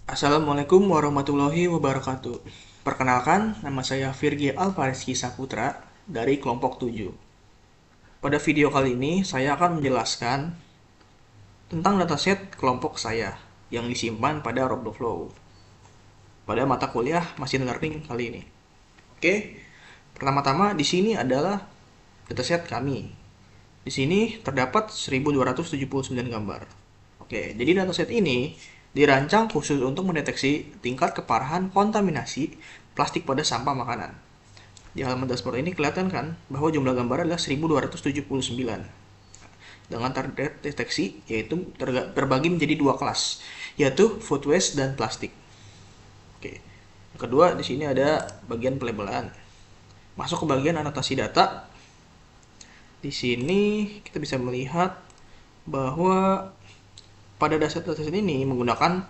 Assalamualaikum warahmatullahi wabarakatuh. Perkenalkan, nama saya Virgi Alvareski Saputra dari kelompok 7. Pada video kali ini, saya akan menjelaskan tentang dataset kelompok saya yang disimpan pada RobloFlow pada mata kuliah Machine Learning kali ini. Oke, pertama-tama di sini adalah dataset kami. Di sini terdapat 1279 gambar. Oke, jadi dataset ini dirancang khusus untuk mendeteksi tingkat keparahan kontaminasi plastik pada sampah makanan. Di halaman dashboard ini kelihatan kan bahwa jumlah gambar adalah 1279 dengan target deteksi yaitu terbagi menjadi dua kelas, yaitu food waste dan plastik. Oke. Yang kedua, di sini ada bagian pelabelan. Masuk ke bagian anotasi data. Di sini kita bisa melihat bahwa pada dataset ini menggunakan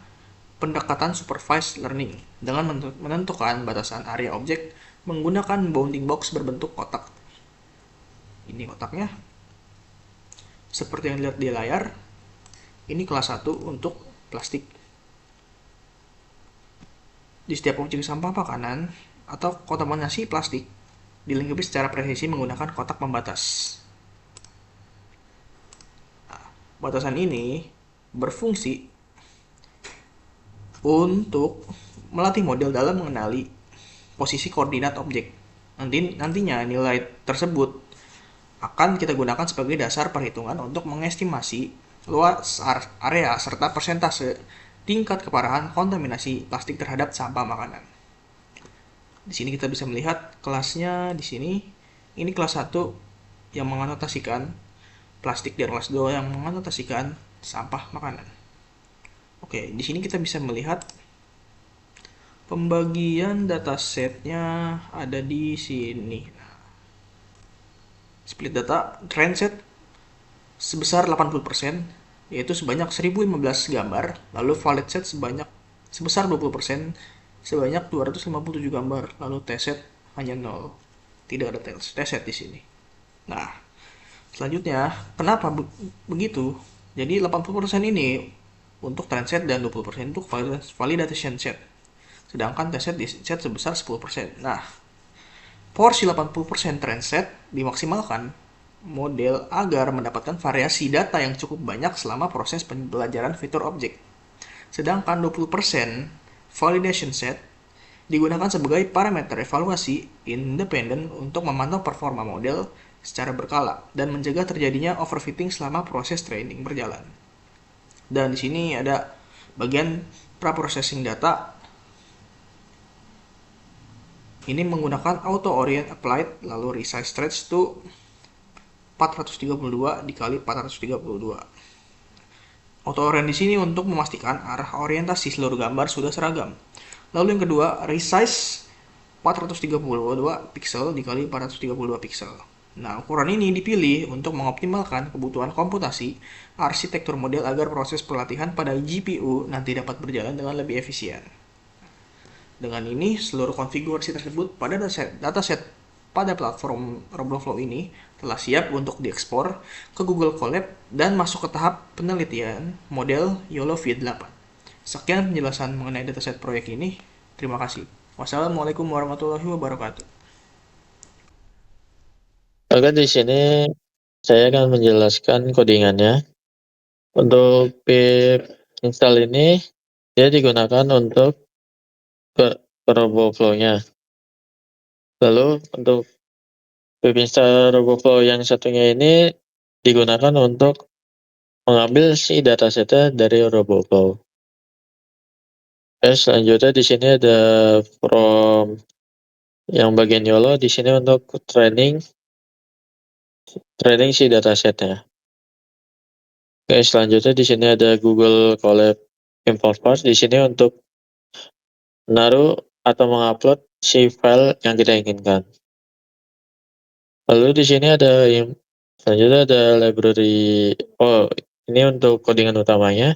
pendekatan supervised learning dengan menentukan batasan area objek menggunakan bounding box berbentuk kotak. Ini kotaknya. Seperti yang dilihat di layar, ini kelas 1 untuk plastik. Di setiap objek sampah makanan atau kontaminasi plastik dilengkapi secara presisi menggunakan kotak pembatas. Nah, batasan ini berfungsi untuk melatih model dalam mengenali posisi koordinat objek. Nantinya nilai tersebut akan kita gunakan sebagai dasar perhitungan untuk mengestimasi luas area serta persentase tingkat keparahan kontaminasi plastik terhadap sampah makanan. Di sini kita bisa melihat kelasnya di sini. Ini kelas 1 yang menganotasikan plastik dan kelas 2 yang menganotasikan sampah makanan. Oke, di sini kita bisa melihat pembagian datasetnya ada di sini. Split data trend set sebesar 80%, yaitu sebanyak 1015 gambar, lalu valid set sebesar 20%, sebanyak 257 gambar, lalu test set hanya 0. Tidak ada test set di sini. Nah, selanjutnya, kenapa begitu? Jadi 80% ini untuk trend set dan 20% untuk validation set. Sedangkan test set sebesar 10%. Nah, porsi 80% trend set dimaksimalkan model agar mendapatkan variasi data yang cukup banyak selama proses pembelajaran fitur objek. Sedangkan 20% validation set digunakan sebagai parameter evaluasi independen untuk memantau performa model secara berkala dan mencegah terjadinya overfitting selama proses training berjalan. Dan di sini ada bagian preprocessing data. Ini menggunakan auto orient applied lalu resize stretch to 432 dikali 432. Auto orient di sini untuk memastikan arah orientasi seluruh gambar sudah seragam. Lalu yang kedua, resize 432 pixel dikali 432 pixel. Nah, ukuran ini dipilih untuk mengoptimalkan kebutuhan komputasi arsitektur model agar proses pelatihan pada GPU nanti dapat berjalan dengan lebih efisien. Dengan ini, seluruh konfigurasi tersebut pada dataset pada platform RobloFlow ini telah siap untuk diekspor ke Google Colab dan masuk ke tahap penelitian model YOLO V8. Sekian penjelasan mengenai dataset proyek ini. Terima kasih. Wassalamualaikum warahmatullahi wabarakatuh. Oke, di sini saya akan menjelaskan codingannya. Untuk pip install ini dia digunakan untuk RoboFlow-nya. Lalu untuk pip install RoboFlow yang satunya ini digunakan untuk mengambil si datasetnya dari RoboFlow. Selanjutnya di sini ada from yang bagian YOLO di sini untuk training si datasetnya. Selanjutnya di sini ada Google Colab import parts di sini untuk menaruh atau mengupload si file yang kita inginkan. Lalu di sini selanjutnya ada library. Oh, ini untuk codingan utamanya.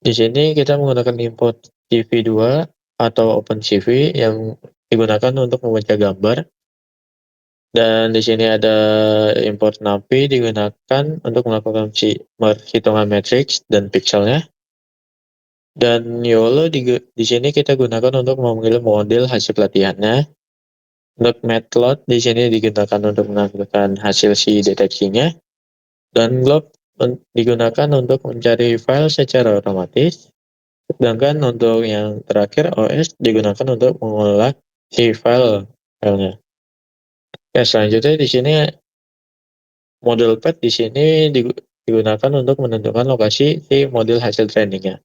Di sini kita menggunakan import CV2 atau OpenCV yang digunakan untuk membaca gambar. Dan di sini ada import NumPy digunakan untuk melakukan hitungan matriks dan pixelnya. Dan YOLO di sini kita gunakan untuk memanggil model hasil pelatihannya. Untuk Matplot di sini digunakan untuk menampilkan hasil si deteksinya. Dan Glob digunakan untuk mencari file secara otomatis. Sedangkan untuk yang terakhir OS digunakan untuk mengolah si filenya. Ya, selanjutnya di sini model path di sini digunakan untuk menentukan lokasi si model hasil trainingnya.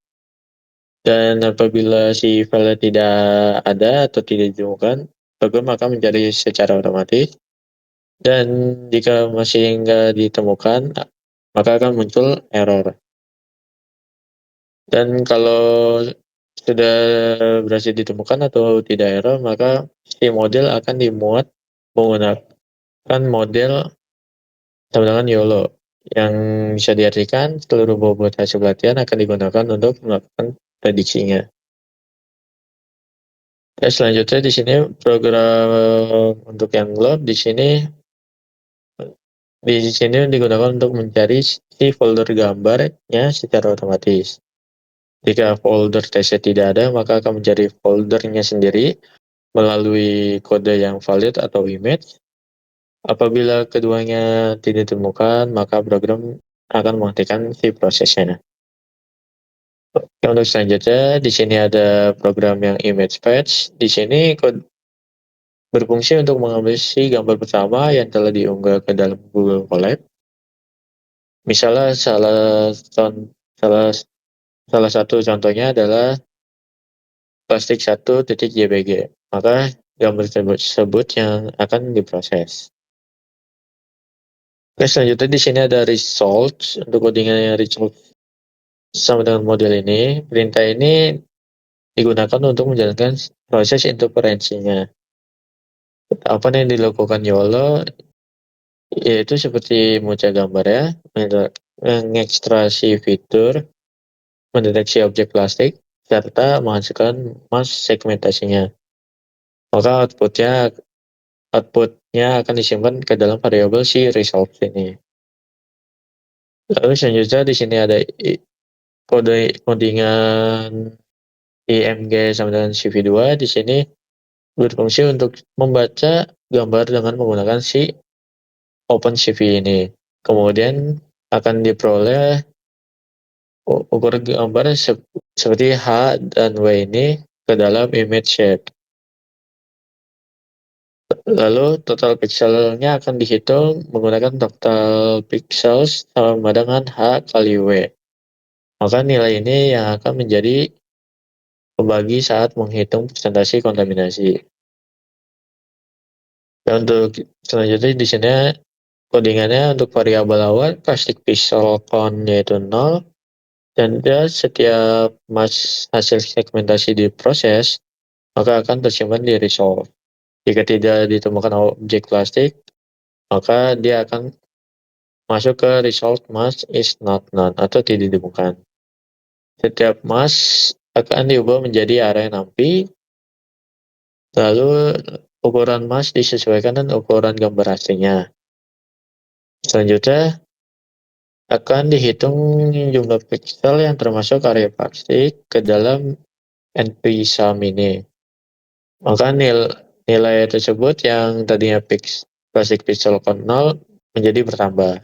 Dan apabila si file tidak ada atau tidak ditemukan, program akan mencari secara otomatis. Dan jika masih nggak ditemukan, maka akan muncul error. Dan kalau sudah berhasil ditemukan atau tidak error, maka si model akan dimuat menggunakan model sama dengan YOLO, yang bisa diartikan seluruh bobot hasil pelatihan akan digunakan untuk melakukan prediksinya. Ya, selanjutnya di sini program untuk yang Glob di sini digunakan untuk mencari si folder gambarnya secara otomatis. Jika folder testnya tidak ada, maka akan mencari foldernya sendiri melalui kode yang valid atau image. Apabila keduanya tidak ditemukan, maka program akan menghentikan si prosesnya. Untuk selanjutnya, di sini ada program yang image fetch. Di sini berfungsi untuk mengambil si gambar pertama yang telah diunggah ke dalam Google Colab. Misalnya salah satu contohnya adalah plastik 1.jpg. Maka gambar tersebut yang akan diproses. Oke, selanjutnya di sini ada result. Untuk codingan result sama dengan model ini, perintah ini digunakan untuk menjalankan proses interferensinya. Apa yang dilakukan YOLO yaitu seperti mengucap gambar ya, mengekstraksi fitur, mendeteksi objek plastik, serta menghasilkan mask segmentasinya. Maka outputnya akan disimpan ke dalam variabel si result ini. Lalu selanjutnya di sini ada codingan IMG sama dengan CV2. Di sini berfungsi untuk membaca gambar dengan menggunakan si OpenCV ini. Kemudian akan diperoleh ukuran gambar seperti H dan W ini ke dalam image shape. Lalu total pixelnya akan dihitung menggunakan total pixels sama dengan H kali W. Maka nilai ini yang akan menjadi pembagi saat menghitung presentasi kontaminasi. Dan untuk selanjutnya di sini codingannya untuk variabel awal plastic pixel count yaitu 0, dan setiap hasil segmentasi diproses, maka akan tersimpan di result. Jika tidak ditemukan objek plastik, maka dia akan masuk ke result mask is not known atau tidak ditemukan. Setiap mask akan diubah menjadi area nampi, lalu ukuran mask disesuaikan dengan ukuran gambar aslinya. Selanjutnya akan dihitung jumlah pixel yang termasuk area plastik ke dalam NP-sum ini. Maka nilai tersebut yang tadinya plastik pixel count 0 menjadi bertambah.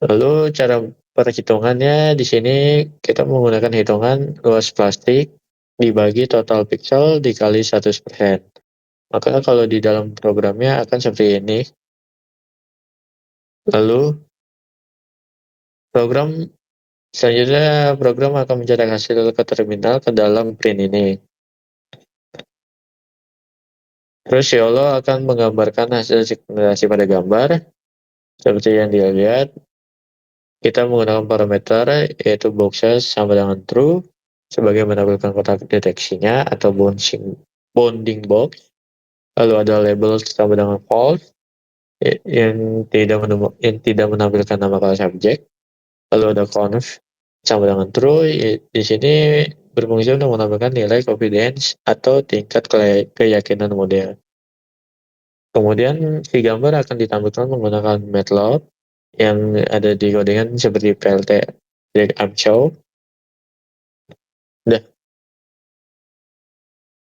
Lalu cara perhitungannya di sini kita menggunakan hitungan luas plastik dibagi total pixel dikali 100%. Maka kalau di dalam programnya akan seperti ini. Lalu selanjutnya program akan mencetak hasil ke terminal ke dalam print ini. Terus YOLO akan menggambarkan hasil segmentasi pada gambar. Seperti yang dilihat, kita menggunakan parameter yaitu box size sama dengan true sebagai menampilkan kotak deteksinya atau bounding box. Lalu ada label sama dengan false yang tidak menampilkan nama kelas objek. Lalu ada conf sama dengan true. Di sini berfungsi untuk menampilkan nilai confidence atau tingkat keyakinan model. Kemudian si gambar akan ditampilkan menggunakan Matplotlib yang ada di codingan seperti PLT, Drag Up Show. Dah.